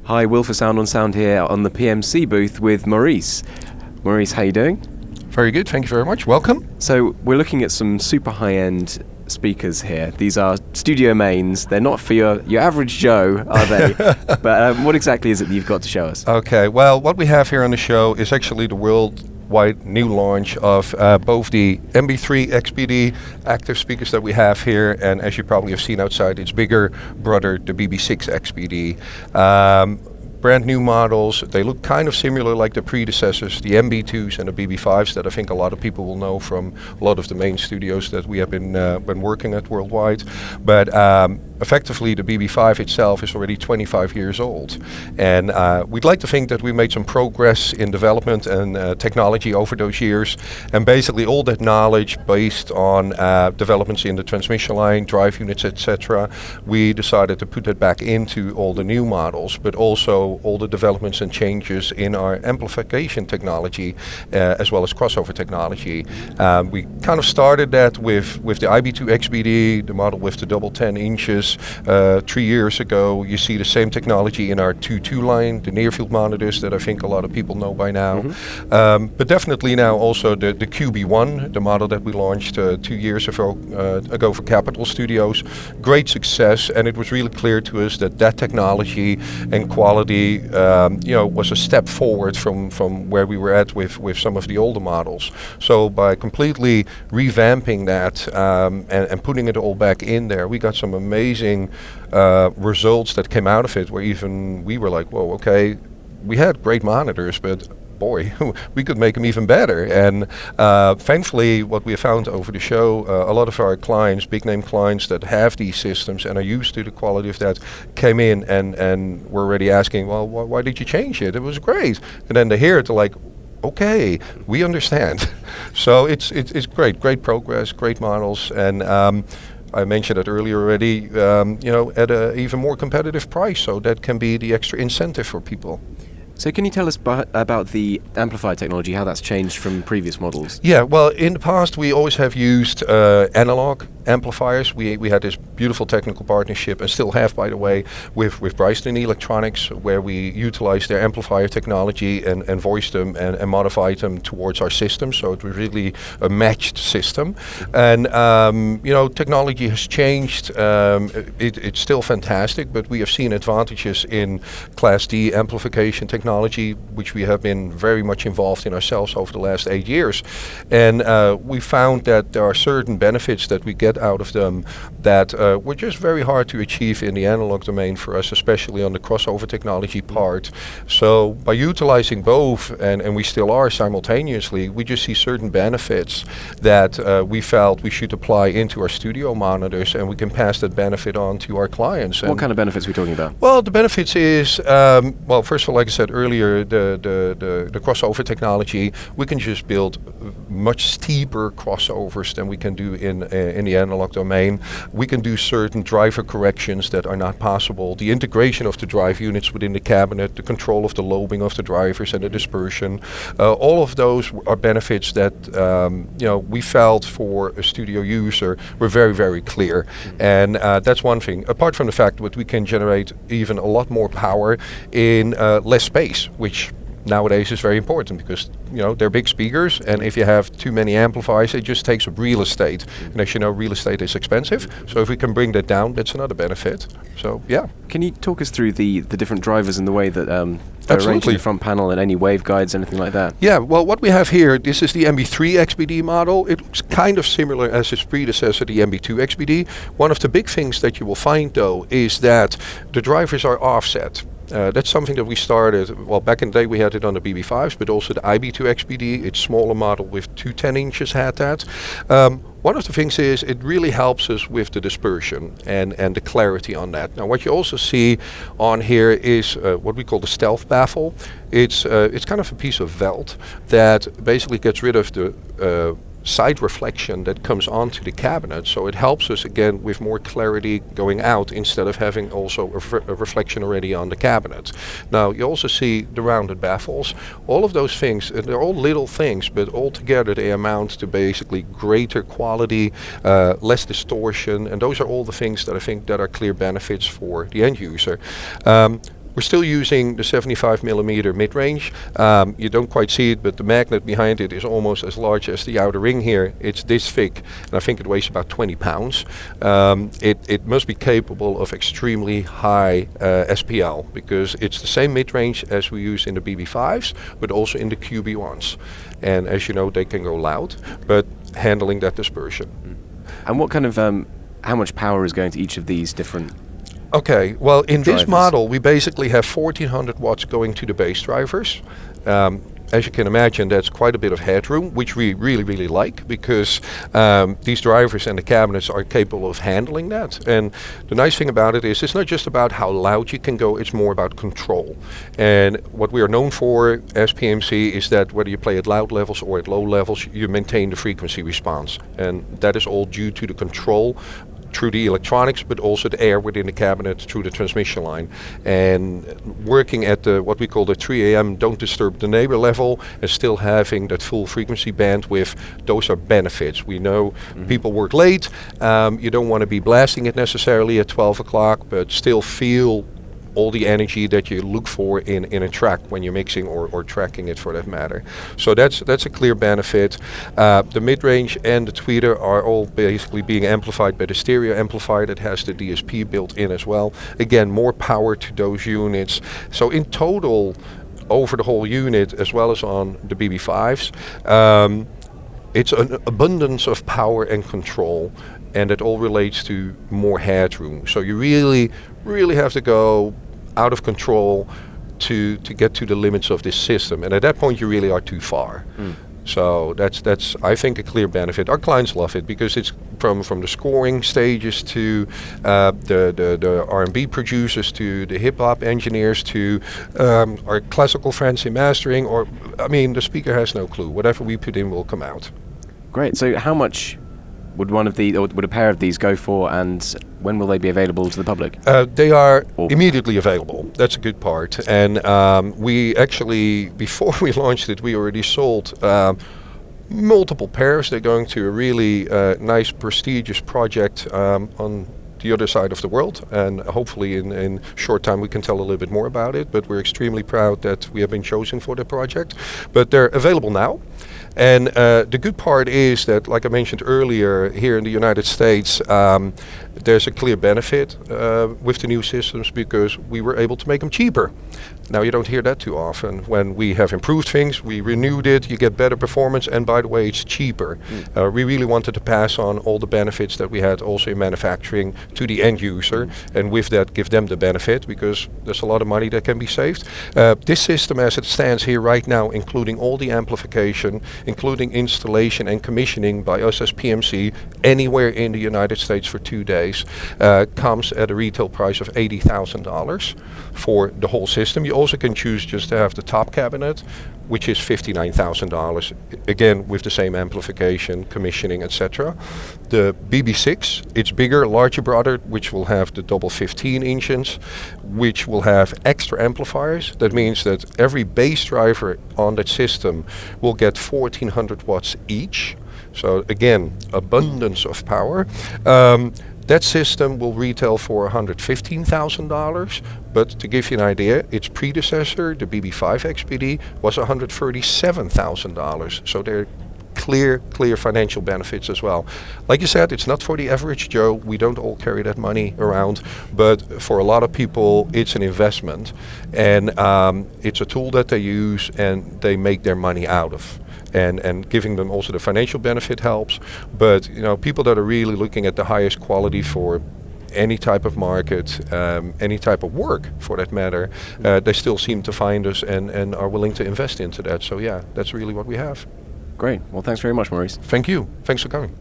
Hi, Will for Sound on Sound here on the PMC booth with Maurice. Maurice, how you doing? Very good, thank you very much. Welcome. So we're looking at some super high-end speakers here. These are studio mains. They're not for your average Joe, are they? But what exactly is it that you've got to show us? Okay, well, what we have here on the show is actually the worldwide new launch of both the MB3 XBD active speakers that we have here, and as you probably have seen outside, its bigger brother, the BB6 XBD. Brand new models. They look kind of similar like the predecessors, the MB2s and the BB5s that I think a lot of people will know from a lot of the main studios that we have been working at worldwide. But effectively the BB5 itself is already 25 years old. And we'd like to think that we made some progress in development and technology over those years. And basically all that knowledge based on developments in the transmission line, drive units, etc. We decided to put that back into all the new models, but also all the developments and changes in our amplification technology as well as crossover technology. We kind of started that with the IB2 XBD, the model with the double 10 inches 3 years ago. You see the same technology in our 2.2 line, the near field monitors that I think a lot of people know by now. Mm-hmm. But definitely now also the QB1, the model that we launched 2 years ago for Capital Studios. Great success, and it was really clear to us that that technology and quality was a step forward from where we were at with some of the older models. So by completely revamping that and putting it all back in there, we got some amazing results that came out of it, where even we were like, whoa, okay, we had great monitors, but boy, we could make them even better. And thankfully, what we have found over the show, a lot of our clients, big name clients that have these systems and are used to the quality of that, came in and were already asking, well, why did you change it? It was great. And then they hear it, they're like, okay, we understand. So it's great progress, great models, and I mentioned it earlier already, at an even more competitive price, so that can be the extra incentive for people. So can you tell us about the amplifier technology, how that's changed from previous models? Yeah, well, in the past we always have used analog amplifiers. We had this beautiful technical partnership, and still have, by the way, with Bryston Electronics, where we utilized their amplifier technology and voiced them and modified them towards our system. So it was really a matched system. And technology has changed. It's still fantastic, but we have seen advantages in Class D amplification technology, which we have been very much involved in ourselves over the last 8 years. And we found that there are certain benefits that we get out of them that were just very hard to achieve in the analog domain for us, especially on the crossover technology part. So by utilizing both, and we still are simultaneously, we just see certain benefits that we felt we should apply into our studio monitors, and we can pass that benefit on to our clients. What kind of benefits are we talking about? Well, the benefits is, first of all, like I said earlier, the crossover technology, we can just build much steeper crossovers than we can do in the analog domain. We can do certain driver corrections that are not possible. The integration of the drive units within the cabinet, the control of the lobing of the drivers and the dispersion, all of those are benefits that we felt for a studio user were very, very clear. And that's one thing. Apart from the fact that we can generate even a lot more power in less space, which nowadays is very important, because they're big speakers, and if you have too many amplifiers, it just takes up real estate. And as you know, real estate is expensive, so if we can bring that down, that's another benefit. So yeah. Can you talk us through the different drivers and the way that they're arranged in the front panel, and any waveguides, anything like that? Yeah, well, what we have here, this is the MB3 XBD model. It looks kind of similar as its predecessor, the MB2 XBD. One of the big things that you will find, though, is that the drivers are offset. That's something that we started, well, back in the day we had it on the BB5s, but also the IB2 XBD, its smaller model with 210 inches had that. One of the things is it really helps us with the dispersion and the clarity on that. Now what you also see on here is what we call the stealth baffle. It's kind of a piece of felt that basically gets rid of the side reflection that comes onto the cabinet, so it helps us again with more clarity going out instead of having also a reflection already on the cabinet. Now you also see the rounded baffles. All of those things, they're all little things, but all together they amount to basically greater quality, less distortion, and those are all the things that I think that are clear benefits for the end user. We're still using the 75mm mid-range. You don't quite see it, but the magnet behind it is almost as large as the outer ring here. It's this thick, and I think it weighs about 20 pounds. It must be capable of extremely high SPL, because it's the same mid-range as we use in the BB5s, but also in the QB1s. And as you know, they can go loud, but handling that dispersion. And what kind of, how much power is going to each of these different? Okay, well, in drivers? This model, we basically have 1400 watts going to the base drivers. As you can imagine, that's quite a bit of headroom, which we really like, because these drivers and the cabinets are capable of handling that. And the nice thing about it is, it's not just about how loud you can go, it's more about control. And what we are known for as PMC is that whether you play at loud levels or at low levels, you maintain the frequency response. And that is all due to the control through the electronics, but also the air within the cabinet through the transmission line. And working at the what we call the 3 AM don't disturb the neighbor level, and still having that full frequency bandwidth, those are benefits. We know people work late, you don't want to be blasting it necessarily at 12 o'clock, but still feel all the energy that you look for in a track when you're mixing or tracking it, for that matter. So that's a clear benefit. The mid-range and the tweeter are all basically being amplified by the stereo amplifier that has the DSP built in as well. Again, more power to those units. So in total, over the whole unit, as well as on the BB5s, it's an abundance of power and control, and it all relates to more headroom. So you really have to go out of control to get to the limits of this system, and at that point you really are too far. So that's I think a clear benefit. Our clients love it, because it's from the scoring stages to the R&B producers, to the hip hop engineers, to our classical friends in mastering, or I mean, the speaker has no clue. Whatever we put in will come out. Great. So how much would would a pair of these go for, and when will they be available to the public? They are immediately available. That's a good part. And we actually, before we launched it, we already sold multiple pairs. They're going to a really nice, prestigious project on the other side of the world, and hopefully in short time we can tell a little bit more about it. But we're extremely proud that we have been chosen for the project. But they're available now. And the good part is that, like I mentioned earlier, here in the United States, there's a clear benefit with the new systems, because we were able to make them cheaper. Now, you don't hear that too often. When we have improved things, we renewed it, you get better performance, and by the way, it's cheaper. We really wanted to pass on all the benefits that we had also in manufacturing to the end user, and with that give them the benefit, because there's a lot of money that can be saved. This system as it stands here right now, including all the amplification, including installation and commissioning by us as PMC anywhere in the United States for 2 days, comes at a retail price of $80,000 for the whole system. You also can choose just to have the top cabinet, which is $59,000, again with the same amplification, commissioning, etc. The BB6, it's bigger, larger, broader, which will have the double 15 inches, which will have extra amplifiers. That means that every bass driver on that system will get 1400 watts each. So again, abundance of power. That system will retail for $115,000, but to give you an idea, its predecessor, the BB5 XBD, was $137,000. So they're clear financial benefits as well. Like you said, it's not for the average Joe. We don't all carry that money around, but for a lot of people, it's an investment, and it's a tool that they use and they make their money out of. And giving them also the financial benefit helps. But you know, people that are really looking at the highest quality for any type of market, any type of work for that matter, they still seem to find us and are willing to invest into that. So yeah, that's really what we have. Great. Well, thanks very much, Maurice. Thank you. Thanks for coming.